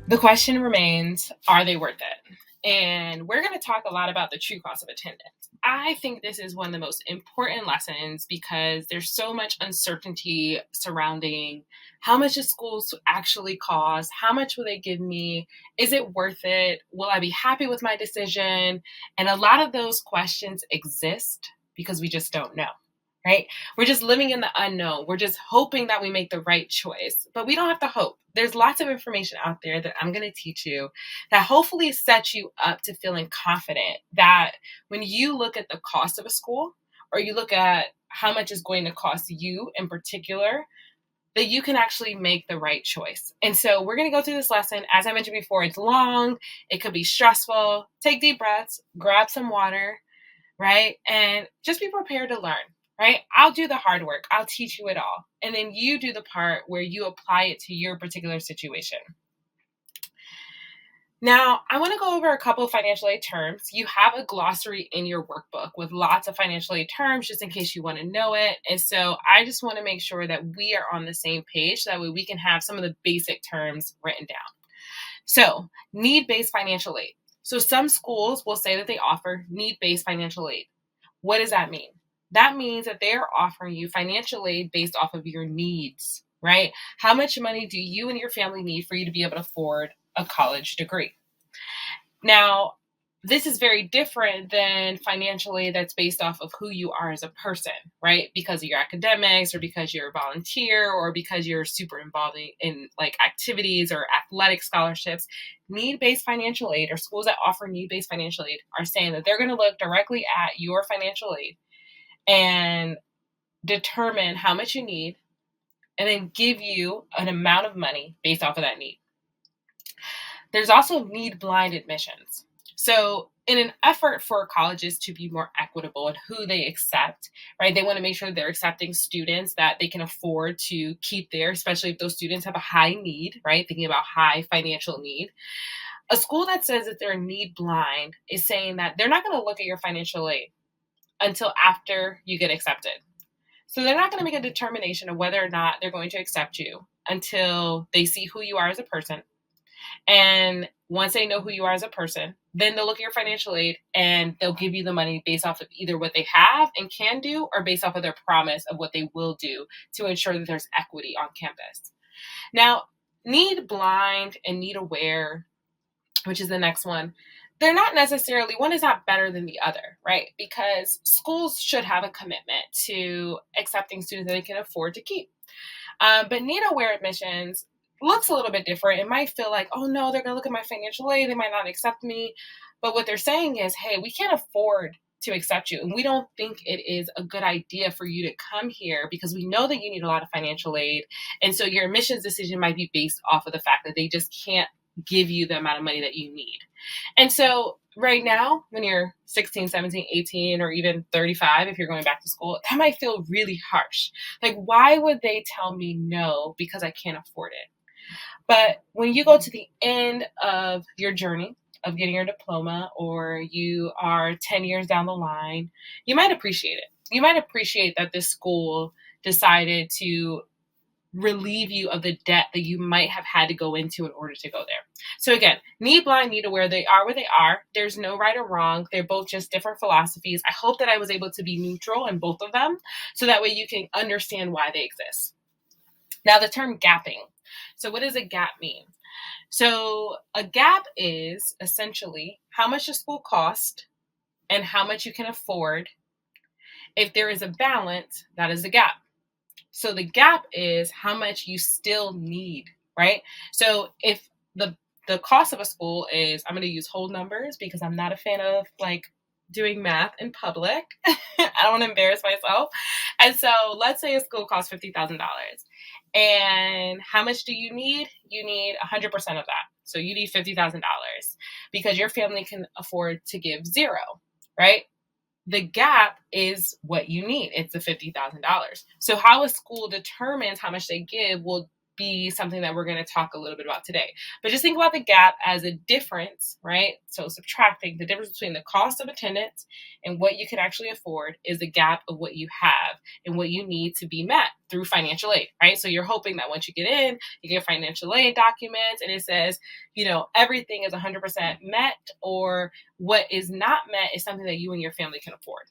The question remains, are they worth it? And we're going to talk a lot about the true cost of attendance. I think this is one of the most important lessons because there's so much uncertainty surrounding how much do schools actually cost? How much will they give me? Is it worth it? Will I be happy with my decision? And a lot of those questions exist because we just don't know, right? We're just living in the unknown. We're just hoping that we make the right choice, but we don't have to hope. There's lots of information out there that I'm going to teach you that hopefully sets you up to feeling confident that when you look at the cost of a school or you look at how much is going to cost you in particular, that you can actually make the right choice. And so we're going to go through this lesson. As I mentioned before, it's long, it could be stressful. Take deep breaths, grab some water, right? And just be prepared to learn, right? I'll do the hard work. I'll teach you it all. And then you do the part where you apply it to your particular situation. Now, I want to go over a couple of financial aid terms. You have a glossary in your workbook with lots of financial aid terms just in case you want to know it. And so I just want to make sure that we are on the same page. That way we can have some of the basic terms written down. So, need-based financial aid. So some schools will say that they offer need-based financial aid. What does that mean? That means that they are offering you financial aid based off of your needs, right? How much money do you and your family need for you to be able to afford a college degree? Now, this is very different than financial aid that's based off of who you are as a person, right? Because of your academics or because you're a volunteer or because you're super involved in like activities or athletic scholarships. Need-based financial aid or schools that offer need-based financial aid are saying that they're going to look directly at your financial aid and determine how much you need and then give you an amount of money based off of that need. There's also need blind admissions. So in an effort for colleges to be more equitable in who they accept, right, they want to make sure they're accepting students that they can afford to keep there, especially if those students have a high need, right, thinking about high financial need. A school that says that they're need blind is saying that they're not going to look at your financial aid until after you get accepted. So they're not going to make a determination of whether or not they're going to accept you until they see who you are as a person. And once they know who you are as a person, then they'll look at your financial aid and they'll give you the money based off of either what they have and can do or based off of their promise of what they will do to ensure that there's equity on campus. Now, need blind and need aware, which is the next one, they're not necessarily, one is not better than the other, right? Because schools should have a commitment to accepting students that they can afford to keep. But need aware admissions looks a little bit different. It might feel like, oh no, they're going to look at my financial aid. They might not accept me. But what they're saying is, hey, we can't afford to accept you. And we don't think it is a good idea for you to come here because we know that you need a lot of financial aid. And so your admissions decision might be based off of the fact that they just can't give you the amount of money that you need. And so right now, when you're 16, 17, 18, or even 35, if you're going back to school, that might feel really harsh. Like, why would they tell me no because I can't afford it? But when you go to the end of your journey of getting your diploma or you are 10 years down the line, you might appreciate it. You might appreciate that this school decided to relieve you of the debt that you might have had to go into in order to go there. So again, need blind, need aware, they are where they are. There's no right or wrong. They're both just different philosophies. I hope that I was able to be neutral in both of them so that way you can understand why they exist. Now the term gapping. So what does a gap mean? So a gap is essentially how much a school costs and how much you can afford. If there is a balance, that is the gap. So the gap is how much you still need, right? So if the cost of a school is, I'm going to use whole numbers because I'm not a fan of like doing math in public. I don't want to embarrass myself. And so let's say a school costs $50,000. And how much do you need? You need 100% of that. So you need $50,000 because your family can afford to give zero, right? The gap is what you need. It's the $50,000. So how a school determines how much they give will be something that we're going to talk a little bit about today. But just think about the gap as a difference, right? So subtracting the difference between the cost of attendance and what you can actually afford is the gap of what you have and what you need to be met through financial aid, right? So you're hoping that once you get in, you get financial aid documents and it says, everything is 100% met, or what is not met is something that you and your family can afford.